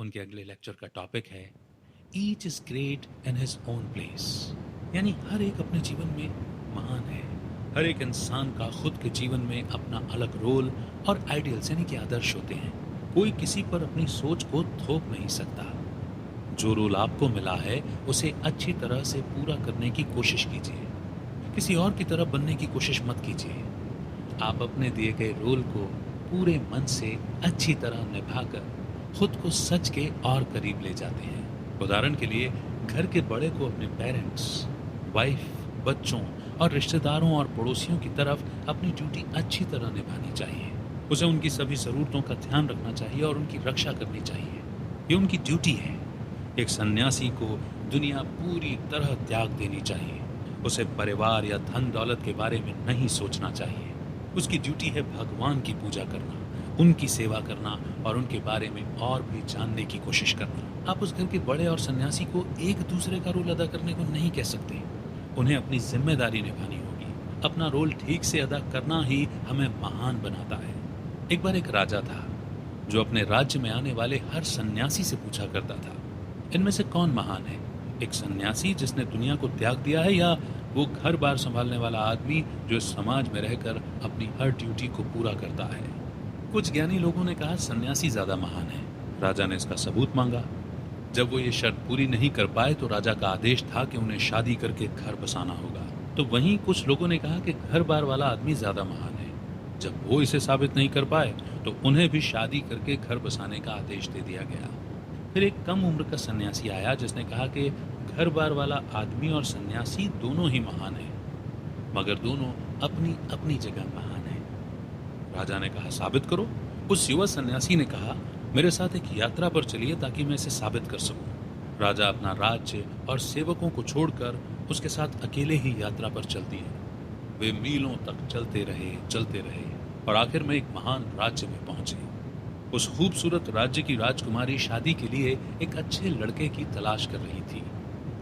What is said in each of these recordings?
उनके अगले लेक्चर का टॉपिक है each is great in his own place. यानी हर एक अपने जीवन में महान है। हर एक इंसान का खुद के जीवन में अपना अलग रोल और आइडियल्स यानी कि आदर्श होते हैं। कोई किसी पर अपनी सोच को थोप नहीं सकता। जो रोल आपको मिला है उसे अच्छी तरह से पूरा करने की कोशिश कीजिए। किसी और की तरह बनने की कोशिश मत कीजिए। आप अपने दिए गए रोल को पूरे मन से अच्छी तरह निभाकर खुद को सच के और करीब ले जाते हैं। उदाहरण के लिए घर के बड़े को अपने पेरेंट्स, वाइफ, बच्चों और रिश्तेदारों और पड़ोसियों की तरफ अपनी ड्यूटी अच्छी तरह निभानी चाहिए। उसे उनकी सभी ज़रूरतों का ध्यान रखना चाहिए और उनकी रक्षा करनी चाहिए। ये उनकी ड्यूटी है। एक सन्यासी को दुनिया पूरी तरह त्याग देनी चाहिए। उसे परिवार या धन दौलत के बारे में नहीं सोचना चाहिए। उसकी ड्यूटी है भगवान की पूजा करना, उनकी सेवा करना और उनके बारे में और भी जानने की कोशिश करना। आप उस घर के बड़े और सन्यासी को एक दूसरे का रोल अदा करने को नहीं कह सकते। उन्हें अपनी जिम्मेदारी निभानी होगी। अपना रोल ठीक से अदा करना ही हमें महान बनाता है। एक बार एक राजा था जो अपने राज्य में आने वाले हर सन्यासी से पूछा करता था, इनमें से कौन महान है? एक सन्यासी जिसने दुनिया को त्याग दिया है, या वो घर बार संभालने वाला आदमी जो इस समाज में रहकर अपनी हर ड्यूटी को पूरा करता है? कुछ ज्ञानी लोगों ने कहा सन्यासी ज्यादा महान है। राजा ने इसका सबूत मांगा। जब वो ये शर्त पूरी नहीं कर पाए तो राजा का आदेश था कि उन्हें शादी करके घर बसाना होगा। तो वहीं कुछ लोगों ने कहा कि घर बार वाला आदमी ज्यादा महान है। जब वो इसे साबित नहीं कर पाए तो उन्हें भी शादी करके घर बसाने का आदेश दे दिया गया। फिर एक कम उम्र का सन्यासी आया जिसने कहा कि घर बार वाला आदमी और सन्यासी दोनों ही महान हैं, मगर दोनों अपनी अपनी जगह महान हैं। राजा ने कहा साबित करो। उस युवा सन्यासी ने कहा मेरे साथ एक यात्रा पर चलिए ताकि मैं इसे साबित कर सकूं। राजा अपना राज्य और सेवकों को छोड़कर उसके साथ अकेले ही यात्रा पर चल दिए। वे मीलों तक चलते रहे और आखिर में एक महान राज्य में पहुंचे। उस खूबसूरत राज्य की राजकुमारी शादी के लिए एक अच्छे लड़के की तलाश कर रही थी।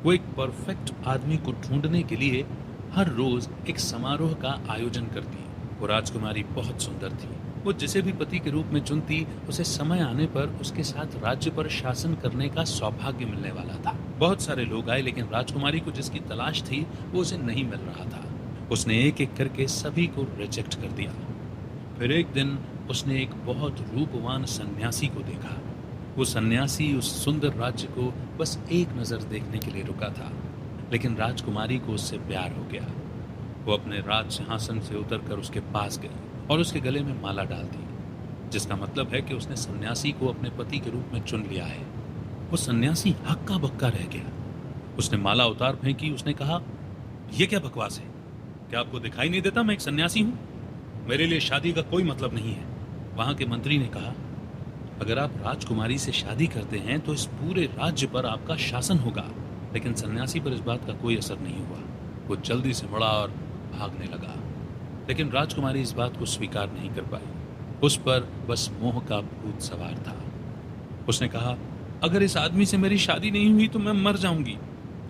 वो एक परफेक्ट आदमी को ढूंढने के लिए हर रोज एक समारोह का आयोजन करती। वो राजकुमारी बहुत सुंदर थी। वो जिसे भी पति के रूप में चुनती उसे समय आने पर उसके साथ राज्य पर शासन करने का सौभाग्य मिलने वाला था। बहुत सारे लोग आए लेकिन राजकुमारी को जिसकी तलाश थी वो उसे नहीं मिल रहा था। उसने एक एक करके सभी को रिजेक्ट कर दिया। फिर एक दिन उसने एक बहुत रूपवान सन्यासी को देखा। वो सन्यासी उस सुंदर राज्य को बस एक नजर देखने के लिए रुका था, लेकिन राजकुमारी को उससे प्यार हो गया। वो अपने राज सिंहासन से उतरकर उसके पास गई और उसके गले में माला डाल दी, जिसका मतलब है कि उसने सन्यासी को अपने पति के रूप में चुन लिया है। वो सन्यासी हक्का बक्का रह गया। उसने माला उतार फेंकी। उसने कहा यह क्या बकवास है? क्या आपको दिखाई नहीं देता मैं एक सन्यासी हूं? मेरे लिए शादी का कोई मतलब नहीं है। वहां के मंत्री ने कहा अगर आप राजकुमारी से शादी करते हैं तो इस पूरे राज्य पर आपका शासन होगा। लेकिन सन्यासी पर इस बात का कोई असर नहीं हुआ। वो जल्दी से मुड़ा और भागने लगा। लेकिन राजकुमारी इस बात को स्वीकार नहीं कर पाई। उस पर बस मोह का भूत सवार था। उसने कहा अगर इस आदमी से मेरी शादी नहीं हुई तो मैं मर जाऊंगी।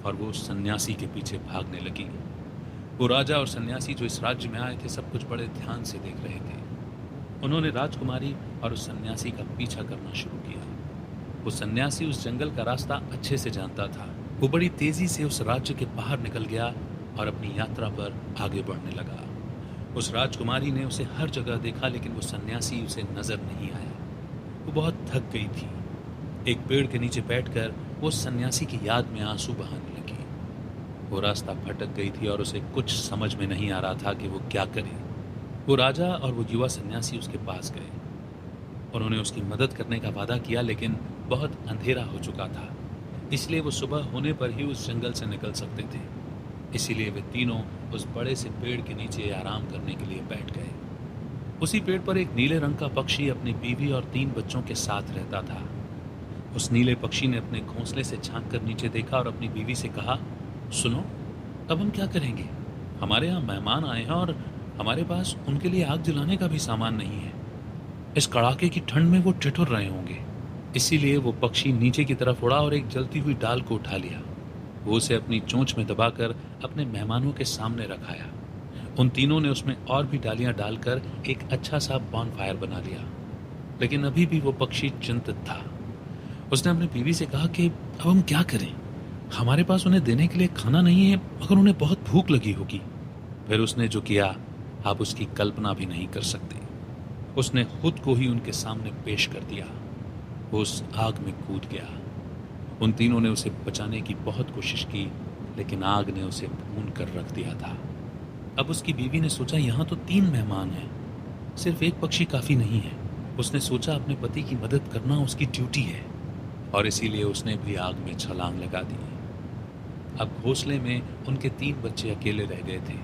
और वो उस सन्यासी के पीछे भागने लगी। वो राजा और सन्यासी जो इस राज्य में आए थे सब कुछ बड़े ध्यान से देख रहे थे। उन्होंने राजकुमारी और उस सन्यासी का पीछा करना शुरू किया। वो सन्यासी उस जंगल का रास्ता अच्छे से जानता था। वो बड़ी तेजी से उस राज्य के बाहर निकल गया और अपनी यात्रा पर आगे बढ़ने लगा। उस राजकुमारी ने उसे हर जगह देखा लेकिन वो सन्यासी उसे नजर नहीं आया। वो बहुत थक गई थी। एक पेड़ के नीचे बैठकर वो सन्यासी की याद में आंसू बहाने लगी। वो रास्ता भटक गई थी और उसे कुछ समझ में नहीं आ रहा था कि वो क्या करे। वो राजा और वो युवा सन्यासी उसके पास गए। उन्होंने उसकी मदद करने का वादा किया लेकिन बहुत अंधेरा हो चुका था, इसलिए वो सुबह होने पर ही उस जंगल से निकल सकते थे। इसीलिए वे तीनों उस बड़े से पेड़ के नीचे आराम करने के लिए बैठ गए। उसी पेड़ पर एक नीले रंग का पक्षी अपनी बीवी और 3 बच्चों के साथ रहता था। उस नीले पक्षी ने अपने घोंसले से झांक कर नीचे देखा और अपनी बीवी से कहा सुनो, अब हम क्या करेंगे? हमारे यहाँ मेहमान आए हैं और हमारे पास उनके लिए आग जलाने का भी सामान नहीं है। इस कड़ाके की ठंड में वो ठिठुर रहे होंगे। इसीलिए वो पक्षी नीचे की तरफ उड़ा और एक जलती हुई डाल को उठा लिया। वो उसे अपनी चोंच में दबाकर अपने मेहमानों के सामने रखाया। उन तीनों ने उसमें और भी डालियां डालकर एक अच्छा सा बॉनफायर बना लिया। लेकिन अभी भी वो पक्षी चिंतित था। उसने अपनी बीवी से कहा कि अब हम क्या करें? हमारे पास उन्हें देने के लिए खाना नहीं है, मगर उन्हें बहुत भूख लगी होगी। फिर उसने जो किया, आप उसकी कल्पना भी नहीं कर सकते। उसने खुद को ही उनके सामने पेश कर दिया। वो उस आग में कूद गया। उन तीनों ने उसे बचाने की बहुत कोशिश की, लेकिन आग ने उसे भून कर रख दिया था। अब उसकी बीवी ने सोचा, यहाँ तो 3 मेहमान हैं, सिर्फ एक पक्षी काफी नहीं है। उसने सोचा अपने पति की मदद करना उसकी ड्यूटी है, और इसीलिए उसने भी आग में छलांग लगा दी। अब घोंसले में उनके 3 बच्चे अकेले रह गए थे।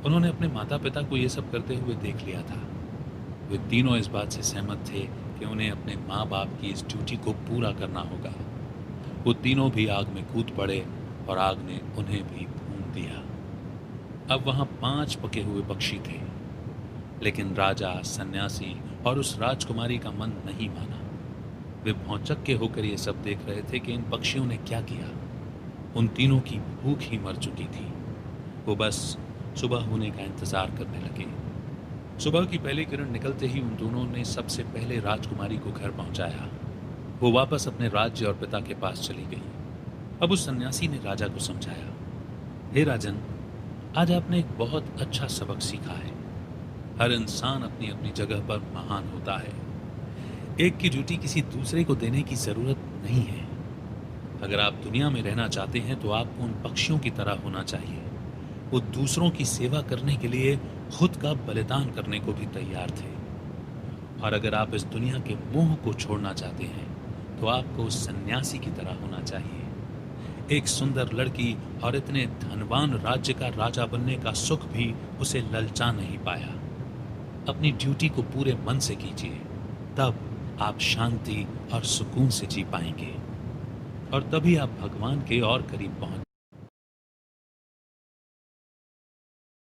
उन्होंने अपने माता पिता को ये सब करते हुए देख लिया था। वे तीनों इस बात से सहमत थे कि उन्हें अपने माँ बाप की इस ड्यूटी को पूरा करना होगा। वो तीनों भी आग में कूद पड़े और आग ने उन्हें भी भून दिया। अब वहां 5 पके हुए पक्षी थे, लेकिन राजा, सन्यासी और उस राजकुमारी का मन नहीं माना। वे भौचक्के होकर ये सब देख रहे थे कि इन पक्षियों ने क्या किया। उन तीनों की भूख ही मर चुकी थी। वो बस सुबह होने का इंतजार करने लगे। सुबह की पहली किरण निकलते ही उन दोनों ने सबसे पहले राजकुमारी को घर पहुंचाया। वो वापस अपने राज्य और पिता के पास चली गई। अब उस सन्यासी ने राजा को समझाया, हे राजन, आज आपने एक बहुत अच्छा सबक सीखा है। हर इंसान अपनी अपनी जगह पर महान होता है। एक की ड्यूटी किसी दूसरे को देने की जरूरत नहीं है। अगर आप दुनिया में रहना चाहते हैं तो आपको उन पक्षियों की तरह होना चाहिए। वो दूसरों की सेवा करने के लिए खुद का बलिदान करने को भी तैयार थे। और अगर आप इस दुनिया के मोह को छोड़ना चाहते हैं तो आपको उस सन्यासी की तरह होना चाहिए। एक सुंदर लड़की और इतने धनवान राज्य का राजा बनने का सुख भी उसे ललचा नहीं पाया। अपनी ड्यूटी को पूरे मन से कीजिए, तब आप शांति और सुकून से जी पाएंगे, और तभी आप भगवान के और करीब पहुंच